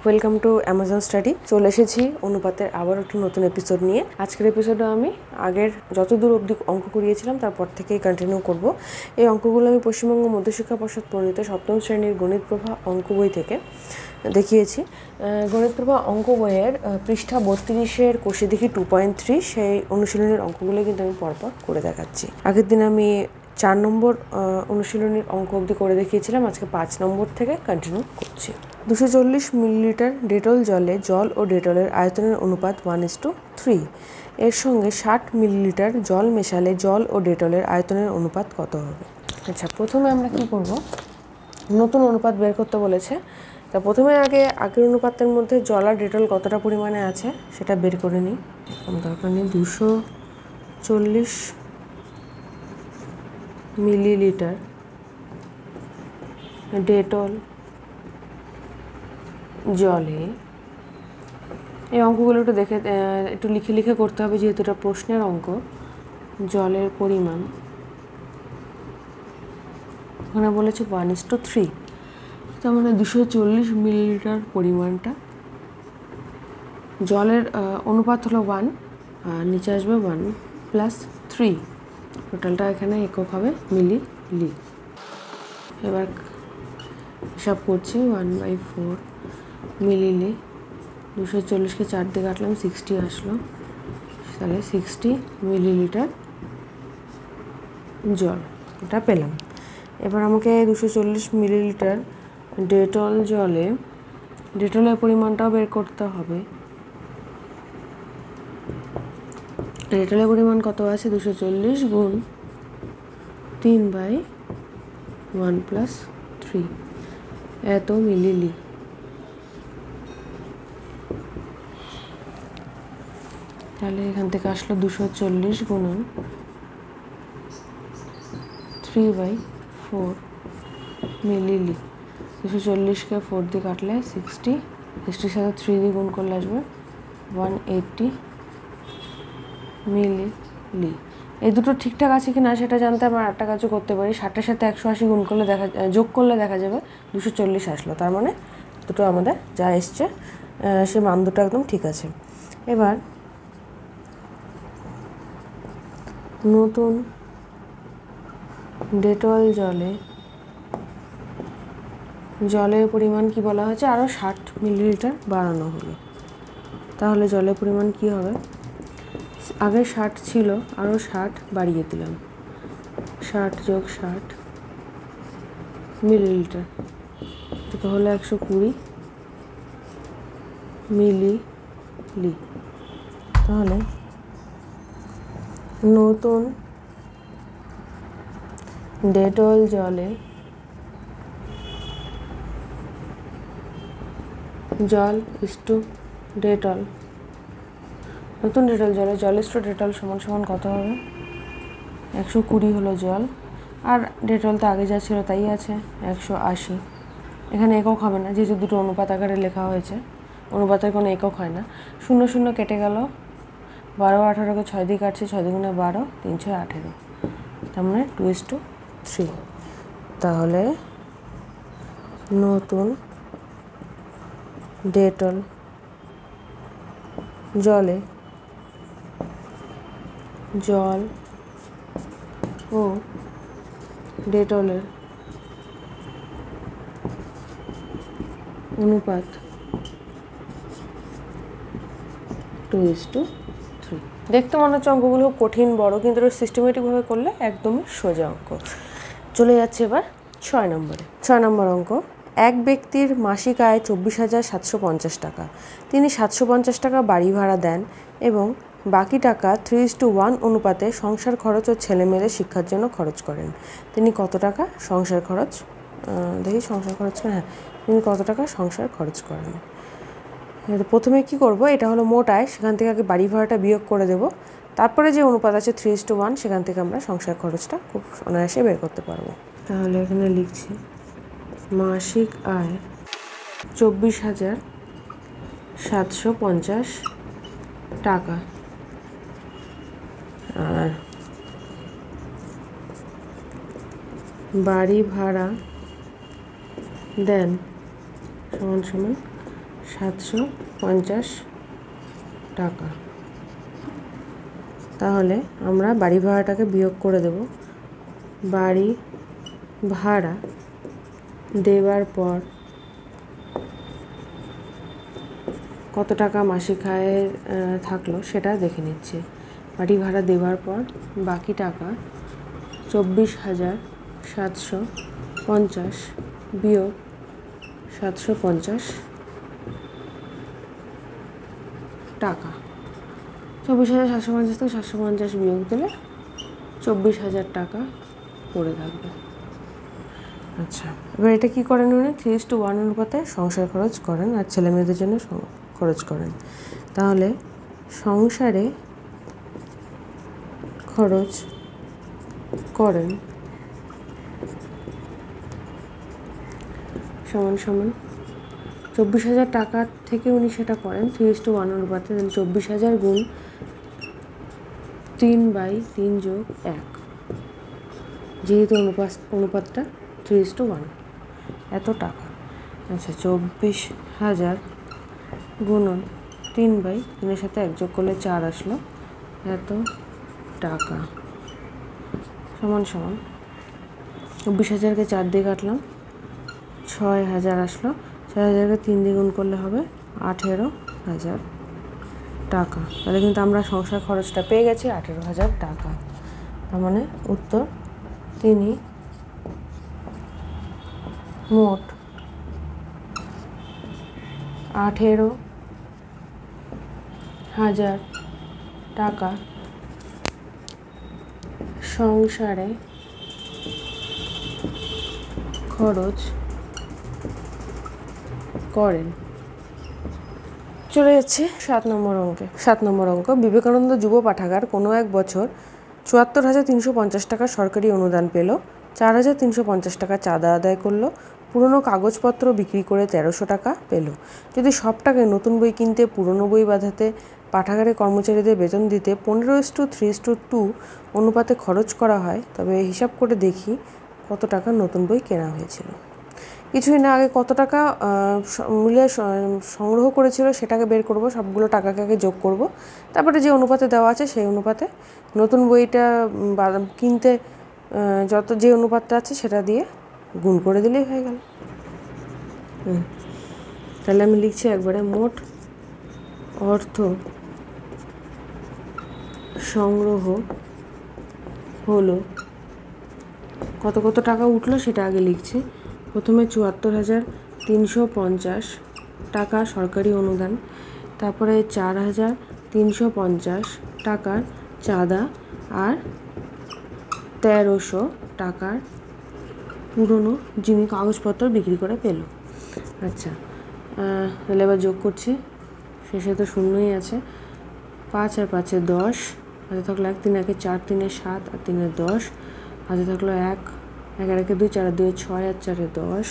Welcome to Amazon study. চলে এসেছি অনুপাতের আবার একটি নতুন এপিসোড নিয়ে। আজকের এপিসোডে আমি আগের যতদূর অবধি অঙ্ক করিয়েছিলাম তারপর থেকেই কন্টিনিউ করব। এই অঙ্কগুলো আমি পশ্চিমবঙ্গ মধ্যশিক্ষা পর্ষদ প্রণীত সপ্তম শ্রেণীর গণিত প্রভা অঙ্ক বই থেকে দেখিয়েছি। গণিত প্রভা অঙ্ক বইয়ের পৃষ্ঠা 32-এর কোষে দেখি 2.3 সেই অনুশীলনের অঙ্কগুলো কিন্তু আমি পরপর করে দেখাচ্ছি। আগের দিন আমি 4 নম্বর অনুশীলনীর অঙ্ক অবধি করে দেখিয়েছিলাম, আজকে 5 নম্বর থেকে কন্টিনিউ করছি। 240 মিলিলিটার ডেটল জলে জল ও ডেটলের আয়তনের অনুপাত 1:3। এর সঙ্গে 60 মিলিলিটার জল মেশালে জল ও ডেটলের আয়তনের অনুপাত কত হবে? আচ্ছা, প্রথমে আমরা কি করব, নতুন অনুপাত বের করতে বলেছে। তা প্রথমে আগের অনুপাতের মধ্যে জল আর ডেটল কতটা পরিমাণে আছে সেটা বের করে নিই। এখন দরকার নেই 240 মিলিলিটার ডেটল জলে, এই অঙ্কগুলো একটু লিখে করতে হবে যেহেতু এটা প্রশ্নের অঙ্ক। জলের পরিমাণ ওখানে বলেছে 1:3, তার মানে 240 মিলিলিটার পরিমাণটা, জলের অনুপাত হলো 1 আর নিচে আসবে 1+3, টোটালটা এখানে একক হবে মিলি। এবার হিসাব করছি 1/4 মিলিলি, 240কে 4 দিয়ে কাটলাম 60 আসলো, তাহলে 60 মিলিলিটার জল এটা পেলাম। এবার আমাকে 240 মিলিলিটার ডেটল জলে ডেটলের পরিমাণটাও বের করতে হবে। ডেটলের পরিমাণ কত আছে? 240 গুণ 3/1+3 এত মিলিলি। তাহলে এখান থেকে আসলো 240 গুণন 3/4 মিলিলি। 240কে 4 দিয়ে কাটলে 60, 60 সাথে 3 দিয়ে গুণ করলে আসবে 180 মিলিলি। এই দুটো ঠিকঠাক আছে কি না সেটা জানতে আমরা একটা কাজও করতে পারি। 60-এর সাথে 180 গুণ করলে যোগ করলে দেখা যাবে 240 আসলো, তার মানে দুটো আমাদের যা এসছে সে মান দুটো একদম ঠিক আছে। এবার নতুন ডেটল জলের পরিমাণ কি বলা হয়েছে? আরও 60 মিলিলিটার বাড়ানো হলো, তাহলে জলের পরিমাণ কি হবে? আগে 60 ছিল, আরও 60 বাড়িয়ে দিলাম, 60 যোগ 60 মিলিলিটার, এটা হলো 120 মিলিলি। তাহলে নতুন ডেটল জলে জল ইস্টু ডেটল, নতুন ডেটল জল ইস্টু ডেটল সমান কত হবে? 120 হলো জল, আর ডেটল তো আগে যা ছিল তাই আছে 180। এখানে একক হবে না যেহেতু দুটো অনুপাত আকারে লেখা হয়েছে, অনুপাতের কোনো একক হয় না। 0 কেটে গেল, 12 18কে 6 দিয়ে কাটছে, 6 দুগুণে 12, 3 6 18, তার মানে 2:3। তাহলে নতুন ডেটল জলে জল ও ডেটলের অনুপাত 2:3। দেখতে মনে হচ্ছে অঙ্কগুলো কঠিন বড়, কিন্তু সিস্টেমেটিকভাবে করলে একদমই সোজা অঙ্ক। চলে যাচ্ছে এবার 6 নম্বরে। 6 নম্বর অঙ্ক, এক ব্যক্তির মাসিক আয় 24,750 টাকা। তিনি 750 টাকা বাড়ি ভাড়া দেন এবং বাকি টাকা 3:1 অনুপাতে সংসার খরচ ও ছেলেমেয়েদের শিক্ষার জন্য খরচ করেন। তিনি কত টাকা সংসার খরচ তিনি কত টাকা সংসার খরচ করেন? প্রথমে কি করব, এটা হলো মোট আয়, সেখান থেকে আগে বাড়ি ভাড়াটা বিয়োগ করে দেব, তারপরে যে অনুপাত আছে 3:1 সেখান থেকে আমরা সংসার খরচটা খুব অনায়াসে বের করতে পারবো। তাহলে এখানে লিখছি মাসিক আয় 24,750 টাকা আর বাড়ি ভাড়া দেন সমান 750 টাকা। তাহলে আমরা বাড়ি ভাড়াটাকে বিয়োগ করে দেব। বাড়ি ভাড়া দেওয়ার পর কত টাকা মাসিক আয় থাকলো সেটা দেখে নিচ্ছি। বাড়ি ভাড়া দেওয়ার পর বাকি টাকা 24,750 বিয়োগ 750 টাকা। 24,750 থেকে 750 বিয়োগ দিলে 24,000 টাকা পড়ে থাকবে। আচ্ছা, এবার এটা কী করেন উনি? 3:1 অনুপাতে সংসার খরচ করেন আর ছেলে মেয়েদের জন্য খরচ করেন। তাহলে সংসারে খরচ করেন সমান সমান 24,000 টাকা থেকে উনি সেটা করেন 3:1 অনুপাতে। 24,000 গুণ 3/3 যোগ 1, যেহেতু অনুপাতটা 3:1, এত টাকা। আচ্ছা, 24,000 গুণন 3/3 সাথে 1 যোগ করলে 4 আসলো, এত টাকা সমান সমান 24,000কে 4 দিয়ে কাটলাম, 6,000 আসলো। 6,000কে 3 দিয়ে গুণ করলে হবে 18,000 টাকা। তাহলে কিন্তু আমরা সংসার খরচটা পেয়ে গেছি 18,000 টাকা। তার মানে উত্তর, তিনি মোট 18,000 টাকা সংসারে খরচ করেন। চলে যাচ্ছে 7 নম্বর অঙ্কে। 7 নম্বর অঙ্ক, বিবেকানন্দ যুব পাঠাগার কোনো এক বছর 74,350 টাকা সরকারি অনুদান পেল, 4,350 টাকা চাঁদা আদায় করলো, পুরনো কাগজপত্র বিক্রি করে 1,300 টাকা পেল। যদি সব টাকায় নতুন বই কিনতে, পুরনো বই বাঁধাতে, পাঠাগারের কর্মচারীদের বেতন দিতে 15:3:2 অনুপাতে খরচ করা হয়, তবে হিসাব করে দেখি কত টাকা নতুন বই কেনা হয়েছিল। কিছুই না, আগে কত টাকা মিলিয়ে সংগ্রহ করেছিল সেটাকে বের করব, সবগুলো টাকাকে আগে যোগ করব, তারপরে যে অনুপাতে দেওয়া আছে সেই অনুপাতে নতুন বইটা কিনতে যে অনুপাতটা আছে সেটা দিয়ে গুণ করে দিলেই হয়ে গেল। তাহলে আমি লিখছি একবারে, মোট অর্থ সংগ্রহ হলো, কত কত টাকা উঠলো সেটা আগে লিখছি। প্রথমে 74,350 টাকা সরকারি অনুদান, তারপরে 4,350 টাকার চাঁদা, আর 1,300 টাকার পুরনো জিনিস কাগজপত্র বিক্রি করে পেল। আচ্ছা, তাহলে এবার যোগ করছি, শেষে তো শূন্যই আছে। 5 আর 5-এ 10, হাতে থাকলো 1, 3 1-এ 4, 3-এ 7 আর 3-এ 10, হাতে থাকলো 1, 1 আর 1-এ 2, 4 আর 2-এ 6 আর 4-এ 10,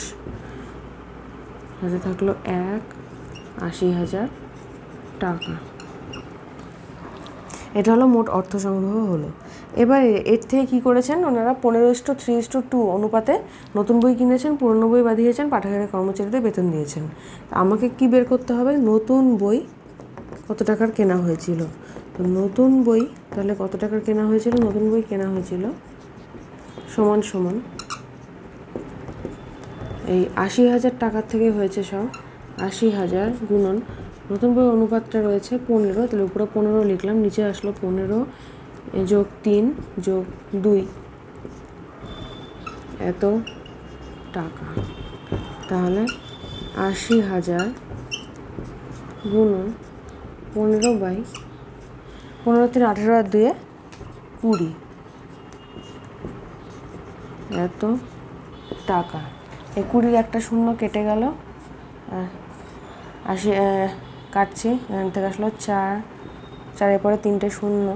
হাতে থাকলো 1, 80,000 টাকা। এটা হলো মোট অর্থ সংগ্রহ হলো। এবার এর থেকে কী করেছেন ওনারা? 15:3:2 অনুপাতে নতুন বই কিনেছেন, পুরনো বই বাঁধিয়েছেন, পাঠাগারের কর্মচারীদের বেতন দিয়েছেন। আমাকে কি বের করতে হবে? নতুন বই কত টাকার কেনা হয়েছিল। তো নতুন বই তাহলে কত টাকার কেনা হয়েছিল? নতুন বই কেনা হয়েছিল সমান সমান এই 80,000 টাকার থেকে হয়েছে সব 80,000 গুণন নতুন বই অনুপাতটা রয়েছে 15, তাহলে উপরে 15 লিখলাম, নিচে আসলো 15 যোগ 3 যোগ 2, এত টাকা। তাহলে 80,000 গুণন 15/15 18 আর 2 20, এত টাকা। এই 20-র একটা শূন্য কেটে গেল, 80 কাটছি, এখান থেকে আসলো 4, 4-এর পরে 3টে শূন্য,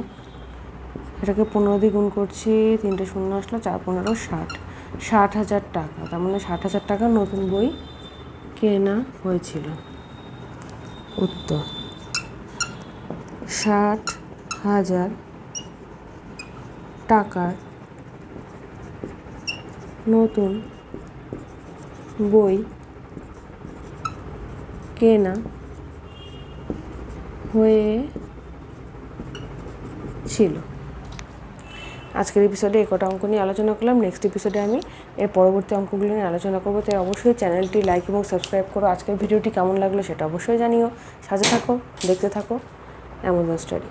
এটাকে 15 দিয়ে গুণ করছি, 3টে শূন্য আসলো, 4 15 60, 60,000 টাকা। তার মানে 60,000 টাকা নতুন বই কেনা হয়েছিল। উত্তর, 60,000 টাকার নতুন বই কেনা হয়েছিল। আজকের এপিসোডে এই কটা অঙ্ক নিয়ে আলোচনা করলাম। নেক্সট এপিসোডে আমি এর পরবর্তী অঙ্কগুলো নিয়ে আলোচনা করবো। তাই অবশ্যই চ্যানেলটি লাইক এবং সাবস্ক্রাইব করো। আজকের ভিডিওটি কেমন লাগলো সেটা অবশ্যই জানিও। সাথে থাকো, দেখতে থাকো অ্যামাজন স্টাডি।